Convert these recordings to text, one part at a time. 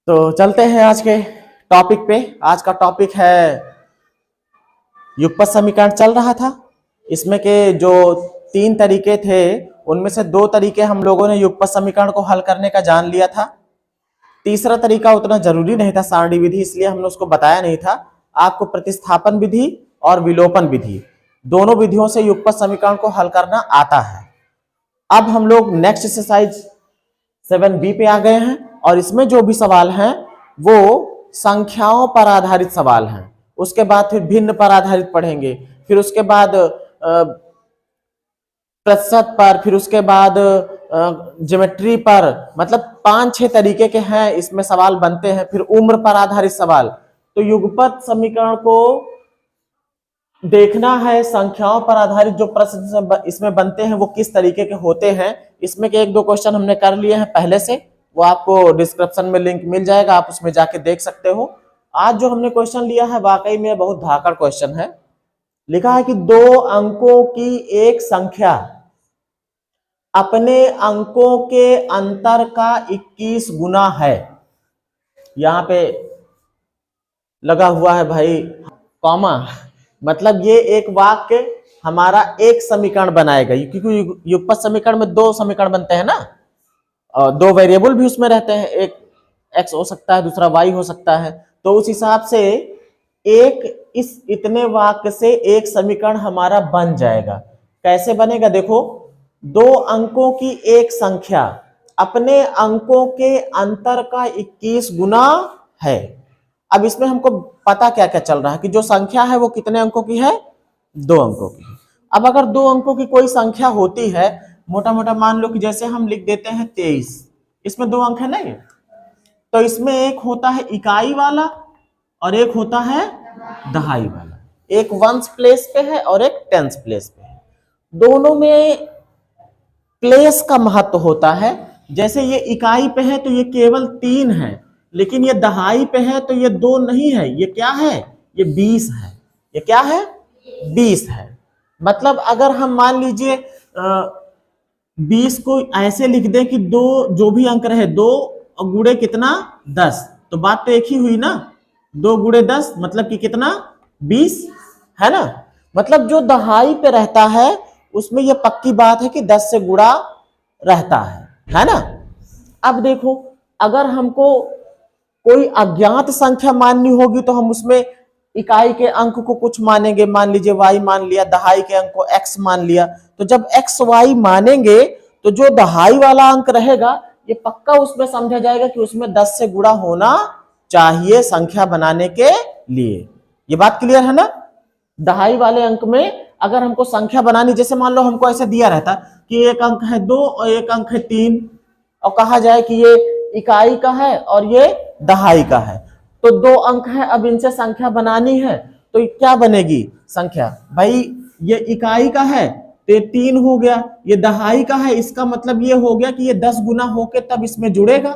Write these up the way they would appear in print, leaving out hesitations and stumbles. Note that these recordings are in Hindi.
तो चलते हैं आज के टॉपिक पे। आज का टॉपिक है युगपत समीकरण चल रहा था। इसमें के जो 3 तरीके थे उनमें से 2 तरीके हम लोगों ने युगपत समीकरण को हल करने का जान लिया था। तीसरा तरीका उतना जरूरी नहीं था, सारणी विधि, इसलिए हमने उसको बताया नहीं था। आपको प्रतिस्थापन विधि और विलोपन विधि दोनों विधियों से युगपत समीकरण को हल करना आता है। अब हम लोग नेक्स्ट एक्सरसाइज 7B पे आ गए हैं और इसमें जो भी सवाल हैं वो संख्याओं पर आधारित सवाल हैं। उसके बाद फिर भिन्न पर आधारित पढ़ेंगे, फिर उसके बाद प्रतिशत पर, फिर उसके बाद ज्योमेट्री पर, मतलब 5-6 तरीके के हैं इसमें सवाल बनते हैं। फिर उम्र पर आधारित सवाल। तो युगपत समीकरण को देखना है, संख्याओं पर आधारित जो प्रश्न इसमें बनते हैं वो किस तरीके के होते हैं। इसमें के 1-2 क्वेश्चन हमने कर लिए हैं पहले से, वो आपको डिस्क्रिप्शन में लिंक मिल जाएगा, आप उसमें जाके देख सकते हो। आज जो हमने क्वेश्चन लिया है वाकई में बहुत धाकड़ क्वेश्चन है। लिखा है कि 2 अंकों की एक संख्या अपने अंकों के अंतर का 21 गुना है। यहां पे लगा हुआ है भाई कॉमा, मतलब ये एक वाक्य हमारा एक समीकरण बनाएगा, क्योंकि युगपत समीकरण में 2 समीकरण बनते हैं ना, और 2 वेरिएबल भी उसमें रहते हैं, एक x हो सकता है, दूसरा y हो सकता है। तो उस हिसाब से इस इतने वाक्य से एक समीकरण हमारा बन जाएगा। कैसे बनेगा देखो, 2 अंकों की एक संख्या अपने अंकों के अंतर का 21 गुना है। अब इसमें हमको पता क्या क्या चल रहा है कि जो संख्या है वो कितने अंकों की है, 2 अंकों की। अब अगर 2 अंकों की कोई संख्या होती है, मोटा मोटा मान लो कि जैसे हम लिख देते हैं 23, इसमें 2 अंक है नहीं, तो इसमें एक होता है इकाई वाला और एक होता है दहाई वाला। एक वंस प्लेस पे है और एक टेंस प्लेस पे है। दोनों में प्लेस का महत्व होता है। जैसे ये इकाई पे है तो ये केवल 3 है, लेकिन ये दहाई पे है तो ये 2 नहीं है, ये क्या है, ये 20 है। ये क्या है, 20 है। मतलब अगर हम मान लीजिए 20 को ऐसे लिख दें कि 2 जो भी अंक रहे 2 और गुणे कितना 10, तो बात तो एक ही हुई ना, 2 गुणे 10 मतलब कि कितना 20 है ना। मतलब जो दहाई पे रहता है उसमें यह पक्की बात है कि 10 से गुणा रहता है ना। अब देखो, अगर हमको कोई अज्ञात संख्या माननी होगी तो हम उसमें इकाई के अंक को कुछ मानेंगे, मान लीजिए y मान लिया, दहाई के अंक को x मान लिया। तो जब x y मानेंगे तो जो दहाई वाला अंक रहेगा ये पक्का उसमें समझा जाएगा कि उसमें 10 से गुणा होना चाहिए संख्या बनाने के लिए। ये बात क्लियर है ना। दहाई वाले अंक में अगर हमको संख्या बनानी, जैसे मान लो हमको ऐसे दिया रहता कि एक अंक है 2 और एक अंक है 3, और कहा जाए कि ये इकाई का है और ये दहाई का है, तो 2 अंक है, अब इनसे संख्या बनानी है तो क्या बनेगी संख्या, भाई ये इकाई का है तो ये 3 हो गया, ये दहाई का है, इसका मतलब ये हो गया कि ये 10 गुना होके तब इसमें जुड़ेगा,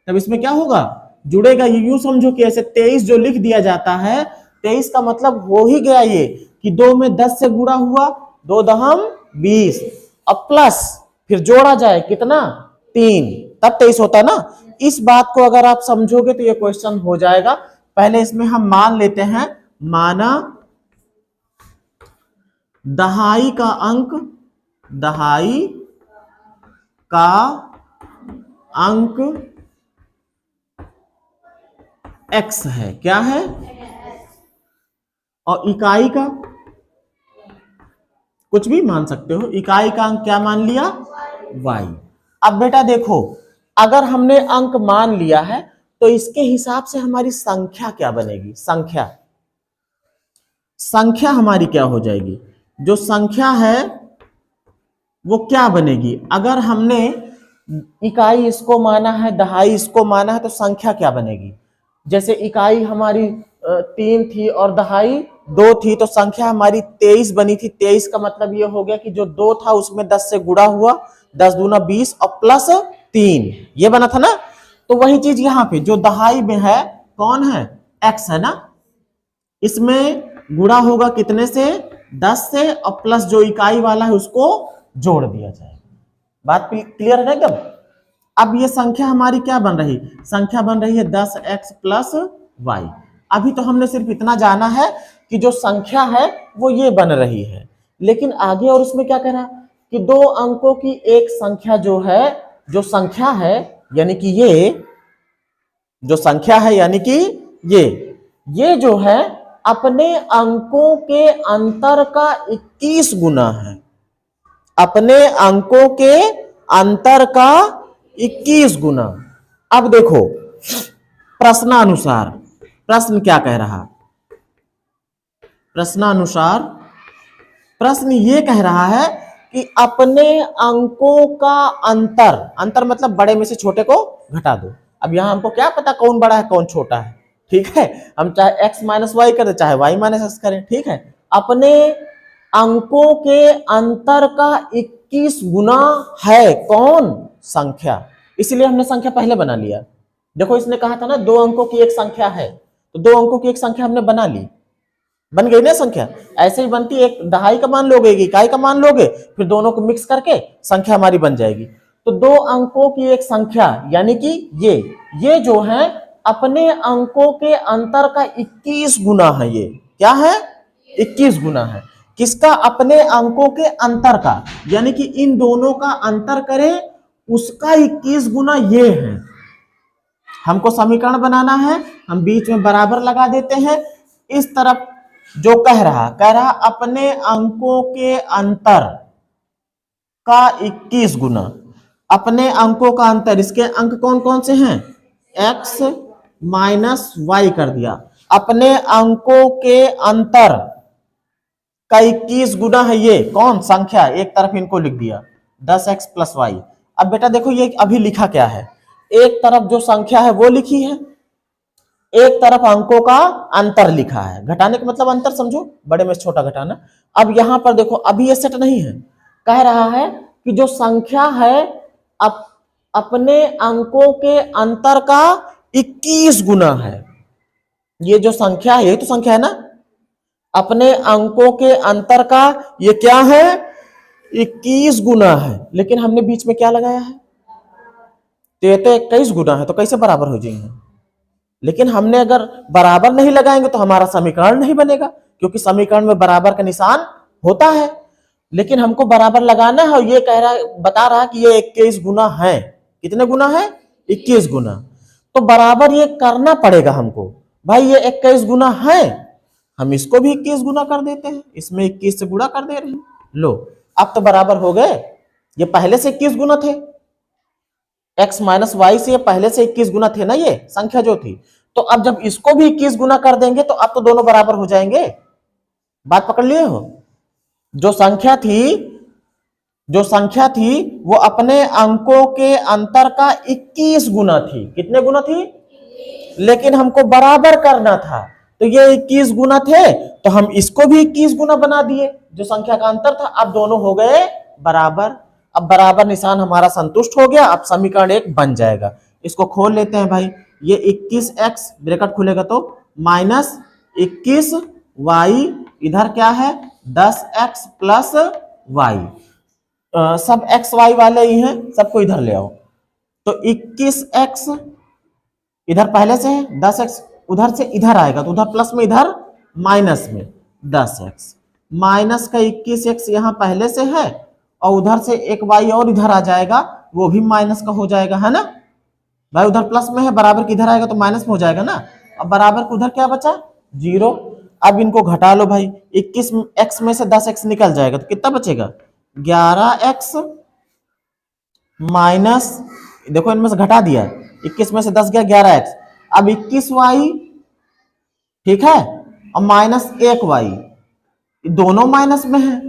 तब इसमें क्या होगा, जुड़ेगा। ये यूं समझो कि ऐसे 23 जो लिख दिया जाता है, 23 का मतलब हो ही गया ये कि 2 में 10 से गुणा हुआ, 2 दहम 20, अब प्लस फिर जोड़ा जाए कितना 3, तब 23 होता ना। इस बात को अगर आप समझोगे तो ये क्वेश्चन हो जाएगा। पहले इसमें हम मान लेते हैं, माना दहाई का अंक, दहाई का अंक x है, क्या है, और इकाई का कुछ भी मान सकते हो, इकाई का अंक क्या मान लिया, y। अब बेटा देखो, अगर हमने अंक मान लिया है तो इसके हिसाब से हमारी संख्या क्या बनेगी, संख्या हमारी क्या हो जाएगी, जो संख्या है वो क्या बनेगी। अगर हमने इकाई इसको माना है, दहाई इसको माना है, तो संख्या क्या बनेगी। जैसे इकाई हमारी 3 थी और दहाई 2 थी, तो संख्या हमारी 23 बनी थी। 23 का मतलब ये हो गया कि जो 2 था उसमें 10 से गुणा हुआ, 10 दूना 20 और प्लस 3, ये बना था ना। तो वही चीज यहाँ पे जो दहाई में है कौन है, x है ना, इसमें गुणा होगा कितने से, 10 से, और प्लस जो इकाई वाला है उसको जोड़ दिया जाएगा। बात क्लियर है एकदम। अब ये संख्या हमारी क्या बन रही, संख्या बन रही है 10x प्लस वाई। अभी तो हमने सिर्फ इतना जाना है कि जो संख्या है वो ये बन रही है, लेकिन आगे और उसमें क्या कह रहा कि दो अंकों की एक संख्या जो है, जो संख्या है यानी कि ये जो संख्या है यानी कि ये जो है अपने अंकों के अंतर का 21 गुना है, अपने अंकों के अंतर का 21 गुना। अब देखो प्रश्नानुसार, प्रश्न क्या कह रहा, प्रश्नानुसार प्रश्न ये कह रहा है कि अपने अंकों का अंतर, अंतर मतलब बड़े में से छोटे को घटा दो। अब यहां हमको क्या पता कौन बड़ा है कौन छोटा है, ठीक है, हम चाहे x माइनस वाई करें चाहे y माइनस एक्स करें, ठीक है। अपने अंकों के अंतर का 21 गुना है कौन, संख्या, इसलिए हमने संख्या पहले बना लिया। देखो इसने कहा था ना दो अंकों की एक संख्या है, तो दो अंकों की एक संख्या हमने बना ली, बन गई ना संख्या। ऐसे ही बनती है, एक दहाई का मान लोगे एक इकाई का मान लोगे, फिर दोनों को मिक्स करके संख्या हमारी बन जाएगी। तो दो अंकों की एक संख्या यानी कि ये जो है अपने अंकों के अंतर का 21 गुना है। ये क्या है, 21 गुना है किसका, अपने अंकों के अंतर का, यानी कि इन दोनों का अंतर करें उसका 21 गुना ये है। हमको समीकरण बनाना है, हम बीच में बराबर लगा देते हैं। इस तरफ जो कह रहा अपने अंकों के अंतर का 21 गुना, अपने अंकों का अंतर, इसके अंक कौन कौन से हैं, x माइनस वाई कर दिया, अपने अंकों के अंतर का 21 गुना है ये कौन, संख्या, एक तरफ इनको लिख दिया 10x प्लस वाई। अब बेटा देखो ये अभी लिखा क्या है, एक तरफ जो संख्या है वो लिखी है, एक तरफ अंकों का अंतर लिखा है, घटाने का मतलब अंतर समझो, बड़े में छोटा घटाना। अब यहां पर देखो अभी ये सेट नहीं है, कह रहा है कि जो संख्या है अपने अंकों के अंतर का 21 गुना है। ये जो संख्या है, ये तो संख्या है ना, अपने अंकों के अंतर का ये क्या है, 21 गुना है, लेकिन हमने बीच में क्या लगाया है, तो ये तो 21 गुना है, तो कैसे बराबर हो जाएंगे। लेकिन हमने अगर बराबर नहीं लगाएंगे तो हमारा समीकरण नहीं बनेगा, क्योंकि समीकरण में बराबर का निशान होता है, लेकिन हमको बराबर लगाना है। और ये कह रहा है, बता रहा है कि ये 21 गुना है, कितने गुना है, 21 गुना, तो बराबर ये करना पड़ेगा हमको। भाई ये 21 गुना है, हम इसको भी 21 गुना कर देते हैं, इसमें 21 से गुणा कर दे रहे हैं, लो अब तो बराबर हो गए। ये पहले से 21 गुना थे, x माइनस वाई से पहले से 21 गुना थे ना ये संख्या जो थी, तो अब जब इसको भी 21 गुना कर देंगे तो अब तो दोनों बराबर हो जाएंगे। बात पकड़ लिए हो, जो संख्या थी वो अपने अंकों के अंतर का 21 गुना थी, कितने गुना थी, लेकिन हमको बराबर करना था, तो ये 21 गुना थे, तो हम इसको भी 21 गुना बना दिए, जो संख्या का अंतर था, अब दोनों हो गए बराबर। अब बराबर निशान हमारा संतुष्ट हो गया, अब समीकरण 1 बन जाएगा। इसको खोल लेते हैं भाई, ये 21x ब्रैकेट खुलेगा तो माइनस 21y, इधर क्या है 10x प्लस वाई, सब x y वाले ही हैं, सबको इधर ले आओ। तो 21x इधर पहले से है, 10x उधर से इधर आएगा, तो उधर प्लस में इधर माइनस में 10x, माइनस का 21x यहाँ पहले से है, और उधर से एक y और इधर आ जाएगा, वो भी माइनस का हो जाएगा, है ना भाई, उधर प्लस में है, बराबर की इधर आएगा तो माइनस में हो जाएगा ना। अब बराबर को उधर क्या बचा 0, अब इनको घटा लो भाई, 21x में से 10x निकल जाएगा तो कितना बचेगा 11x माइनस, देखो इनमें से घटा दिया, 21 में से 10 गया 11x, अब 21y, ठीक है, अब माइनस 1y, दोनों माइनस में है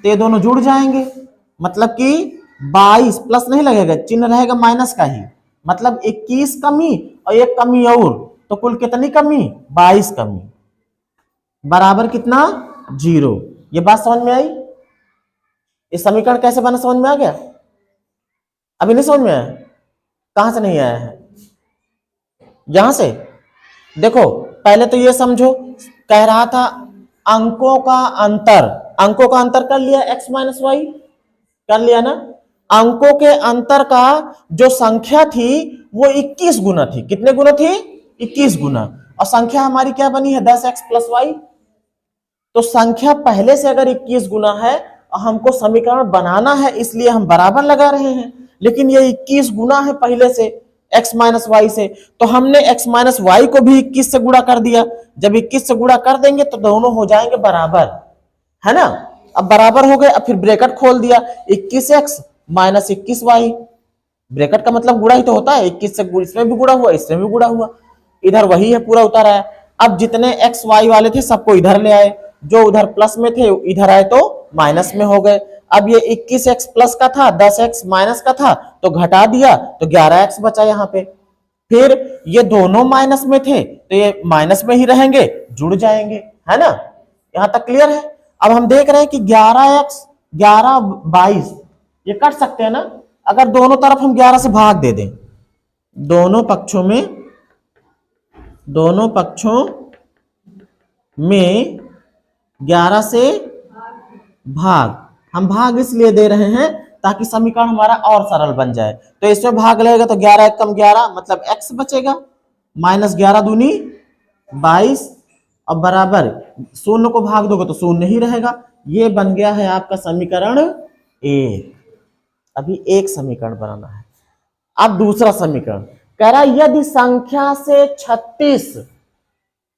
तो ये दोनों जुड़ जाएंगे, मतलब कि 22 प्लस नहीं लगेगा, चिन्ह रहेगा माइनस का ही, मतलब 21 कमी और एक कमी और, तो कुल कितनी कमी 22 कमी, बराबर कितना 0। ये बात समझ में आई, इस समीकरण कैसे बना समझ में आ गया, अभी नहीं समझ में आया, कहां से नहीं आया है, यहां से देखो। पहले तो ये समझो, कह रहा था अंकों का अंतर, अंकों का अंतर कर लिया x माइनस वाई, कर लिया ना, अंकों के अंतर का जो संख्या थी वो 21 गुना थी। कितने गुना थी? 21 गुना। और संख्या हमारी क्या बनी है? 10x plus Y. तो संख्या पहले से अगर 21 गुना है और हमको समीकरण बनाना है इसलिए हम बराबर लगा रहे हैं, लेकिन ये 21 गुना है पहले से x माइनस वाई से, तो हमने x माइनस वाई को भी 21 से गुणा कर दिया। जब 21 से गुणा कर देंगे तो दोनों हो जाएंगे बराबर, है ना। अब बराबर हो गए, अब फिर ब्रैकेट खोल दिया, 21x माइनस 21y। ब्रैकेट का मतलब गुणा ही तो होता है, 21 से इसमें भी गुणा हुआ, इसमें भी गुणा हुआ, इधर वही है पूरा उतार आया। अब जितने x y वाले थे सबको इधर ले आए, जो उधर प्लस में थे इधर आए तो माइनस में हो गए। अब ये 21x प्लस का था, 10x माइनस का था, तो घटा दिया तो 11x बचा यहाँ पे। फिर ये दोनों माइनस में थे तो ये माइनस में ही रहेंगे, जुड़ जाएंगे, है ना। यहां तक क्लियर है। अब हम देख रहे हैं कि 11x 11 22 ये कट सकते हैं ना, अगर दोनों तरफ हम 11 से भाग दे दें, दोनों पक्षों में 11 से भाग, हम भाग इसलिए दे रहे हैं ताकि समीकरण हमारा और सरल बन जाए। तो इसमें भाग लगेगा तो 11 एक कम 11 मतलब x बचेगा, माइनस 11 दूनी 22 और बराबर शून्य को भाग दोगे तो शून्य ही रहेगा। ये बन गया है आपका समीकरण 1। अभी एक समीकरण बनाना है। अब दूसरा समीकरण कह रहा है यदि संख्या से 36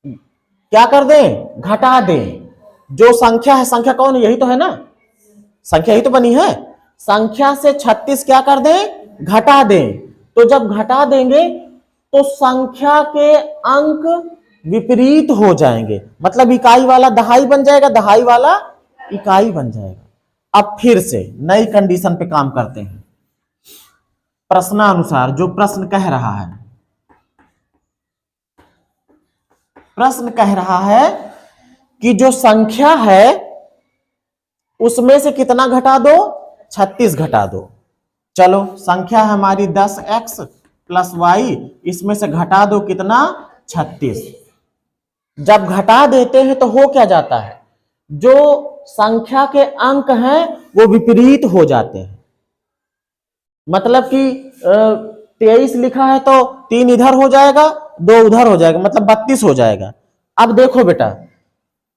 क्या कर दें? घटा दें। जो संख्या है, संख्या कौन है? यही तो है ना, संख्या ही तो बनी है। संख्या से 36 क्या कर दें? घटा दें। तो जब घटा देंगे तो संख्या के अंक विपरीत हो जाएंगे, मतलब इकाई वाला दहाई बन जाएगा, दहाई वाला इकाई बन जाएगा। अब फिर से नई कंडीशन पे काम करते हैं, प्रश्नानुसार जो प्रश्न कह रहा है। प्रश्न कह रहा है कि जो संख्या है उसमें से कितना घटा दो? 36 घटा दो। चलो संख्या हमारी 10x प्लस वाई, इसमें से घटा दो कितना? 36। जब घटा देते हैं तो हो क्या जाता है? जो संख्या के अंक हैं वो विपरीत हो जाते हैं। मतलब कि 23 लिखा है तो 3 इधर हो जाएगा, 2 उधर हो जाएगा, मतलब 32 हो जाएगा। अब देखो बेटा,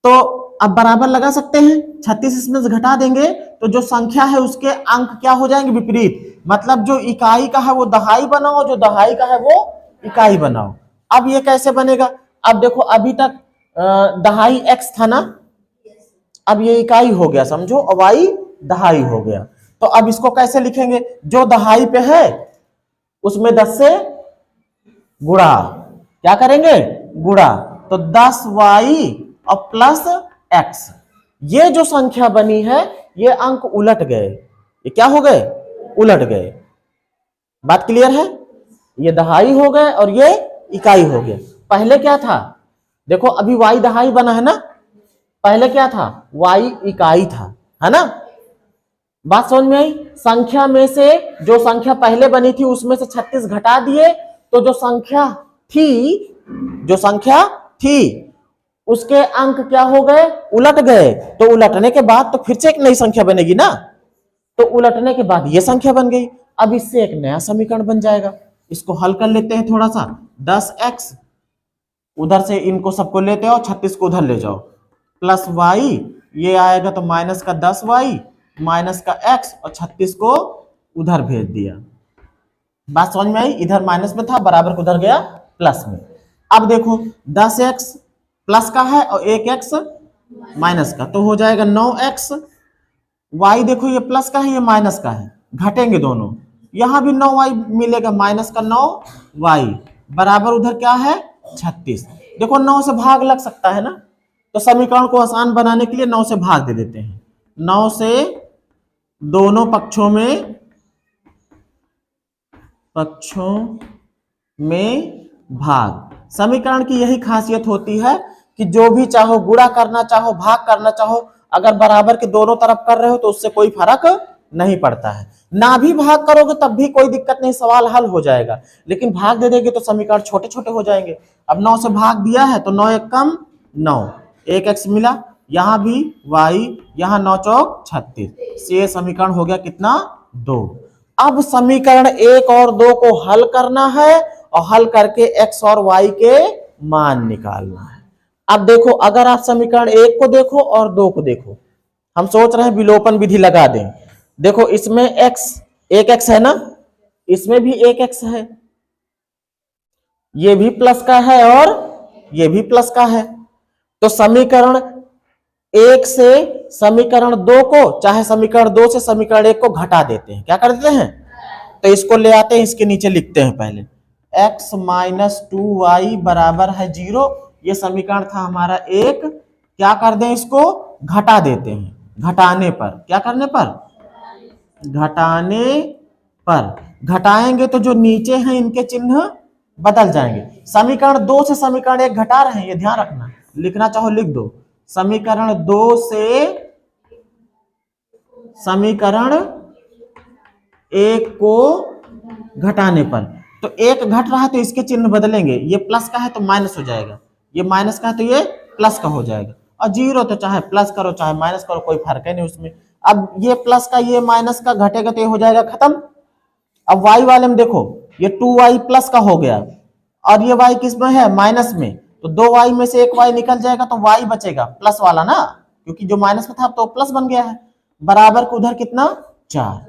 तो अब बराबर लगा सकते हैं, 36 इसमें से घटा देंगे तो जो संख्या है उसके अंक क्या हो जाएंगे? विपरीत। मतलब जो इकाई का है वो दहाई बनाओ, जो दहाई का है वो इकाई बनाओ। अब ये कैसे बनेगा? अब देखो अभी तक दहाई x था ना, अब ये इकाई हो गया समझो, और y दहाई हो गया। तो अब इसको कैसे लिखेंगे? जो दहाई पे है उसमें 10 से गुणा, क्या करेंगे? गुणा। तो 10y और प्लस x, ये जो संख्या बनी है ये अंक उलट गए। ये क्या हो गए? उलट गए। बात क्लियर है? ये दहाई हो गए और ये इकाई हो गए। पहले क्या था? देखो अभी y दहाई बना है ना, पहले क्या था? y इकाई था, है ना। बात समझ में आई? संख्या में से जो संख्या पहले बनी थी उसमें से 36 घटा दिए तो जो संख्या थी उसके अंक क्या हो गए? उलट गए। तो उलटने के बाद तो फिर से एक नई संख्या बनेगी ना, तो उलटने के बाद ये संख्या बन गई। अब इससे एक नया समीकरण बन जाएगा। इसको हल कर लेते हैं थोड़ा सा। 10x उधर से इनको सबको लेते आओ, 36 को उधर ले जाओ, प्लस y, ये आएगा तो माइनस का 10y माइनस का x और 36 को उधर भेज दिया। बात समझ में आई? इधर माइनस में था, बराबर को उधर गया प्लस में। अब देखो 10x प्लस का है और 1x माइनस का, तो हो जाएगा 9x। y देखो ये प्लस का है ये माइनस का है, घटेंगे दोनों, यहां भी 9y मिलेगा, माइनस का 9y बराबर उधर क्या है? 36। देखो 9 से भाग लग सकता है ना, तो समीकरण को आसान बनाने के लिए 9 से भाग दे देते हैं। 9 से दोनों पक्षों में भाग। समीकरण की यही खासियत होती है कि जो भी चाहो गुणा करना चाहो, भाग करना चाहो, अगर बराबर के दोनों तरफ कर रहे हो तो उससे कोई फर्क नहीं पड़ता है। ना भी भाग करोगे तब भी कोई दिक्कत नहीं, सवाल हल हो जाएगा। लेकिन भाग दे देंगे तो समीकरण छोटे छोटे हो जाएंगे। अब 9 से भाग दिया है तो 9 एक कम 9, 1x मिला, यहां भी y, यहां 9 चौक 36, से समीकरण हो गया कितना? 2। अब समीकरण 1 और 2 को हल करना है और हल करके x और y के मान निकालना है। अब देखो, अगर आप समीकरण 1 को देखो और 2 को देखो, हम सोच रहे हैं विलोपन विधि लगा दें। देखो इसमें x, एक x है ना, इसमें भी एक x है, ये भी प्लस का है और ये भी प्लस का है। तो समीकरण 1 से समीकरण 2 को, चाहे समीकरण 2 से समीकरण 1 को घटा देते हैं। क्या कर देते हैं? तो इसको ले आते हैं, इसके नीचे लिखते हैं पहले x माइनस 2y बराबर है 0। ये समीकरण था हमारा 1। क्या कर दें? इसको घटा देते हैं। घटाने पर, क्या करने पर? घटाने पर। घटाएंगे तो जो नीचे हैं इनके चिन्ह बदल जाएंगे। समीकरण 2 से समीकरण 1 घटा रहे हैं, ये ध्यान रखना। लिखना चाहो लिख दो। समीकरण 2 से समीकरण 1 को घटाने पर, तो 1 घट रहा है तो इसके चिन्ह बदलेंगे। ये प्लस का है तो माइनस हो जाएगा, ये माइनस का है तो ये प्लस का हो जाएगा। और 0 तो चाहे प्लस करो चाहे माइनस करो, कोई फर्क है नहीं उसमें। अब ये प्लस का ये माइनस का घटेगा तो ये हो जाएगा खत्म। अब y वाले में देखो, ये 2y प्लस का हो गया और ये y किस में है? माइनस में। तो 2y में से 1y निकल जाएगा तो y बचेगा प्लस वाला ना, क्योंकि जो माइनस में था तो प्लस बन गया है। बराबर को उधर कितना? 4।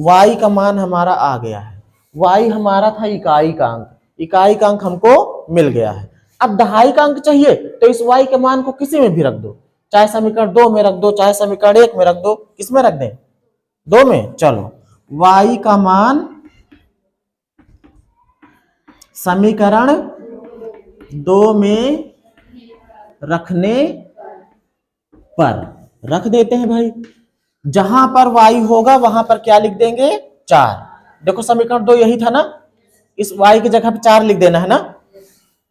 y का मान हमारा आ गया है। y हमारा था इकाई का अंक, इकाई का अंक हमको मिल गया है। अब दहाई का अंक चाहिए तो इस y के मान को किसी में भी रख दो, चाहे समीकरण 2 में रख दो, चाहे समीकरण 1 में रख दो। किस में रख दें? 2 में। चलो, y का मान समीकरण 2 में रखने पर रख देते हैं भाई। जहां पर y होगा वहां पर क्या लिख देंगे? 4। देखो समीकरण 2 यही था ना, इस y की जगह पे 4 लिख देना है ना।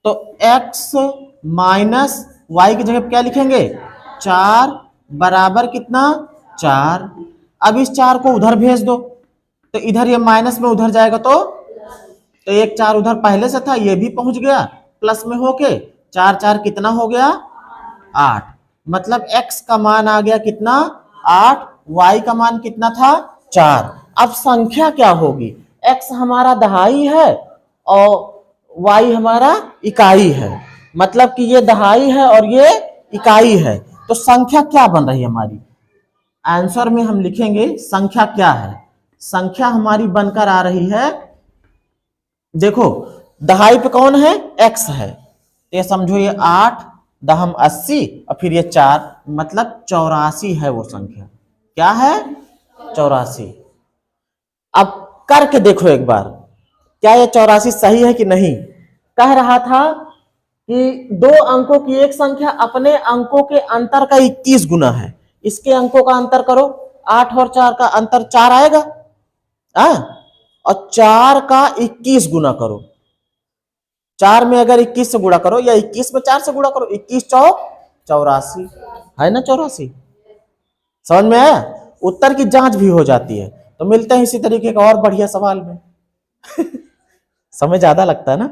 तो x माइनस y की जगह पे क्या लिखेंगे? 4 बराबर कितना? 4। अब इस 4 को उधर भेज दो, तो इधर ये माइनस में उधर जाएगा तो एक 4 उधर पहले से था, ये भी पहुंच गया प्लस में होके। 4 4 कितना हो गया? 8। मतलब x का मान आ गया कितना? 8। y का मान कितना था? 4। अब संख्या क्या होगी? x हमारा दहाई है और y हमारा इकाई है, मतलब कि ये दहाई है और ये इकाई है। तो संख्या क्या बन रही है हमारी? आंसर में हम लिखेंगे संख्या क्या है। संख्या हमारी बनकर आ रही है, देखो दहाई पे कौन है? x है, तो ये समझो ये 8 दहम 80 और फिर ये 4, मतलब 84 है वो संख्या। क्या है? 84। अब करके देखो एक बार, क्या ये 84 सही है कि नहीं? कह रहा था कि 2 अंकों की एक संख्या अपने अंकों के अंतर का 21 गुना है। इसके अंकों का अंतर करो, 8 और 4 का अंतर 4 आएगा, और 4 का 21 गुना करो। 4 में अगर 21 से गुणा करो या 21 में 4 से गुणा करो, 21 चौक 84 है ना। 84 समझ में आया? उत्तर की जांच भी हो जाती है। तो मिलते हैं इसी तरीके का और बढ़िया सवाल में। समय ज्यादा लगता है ना।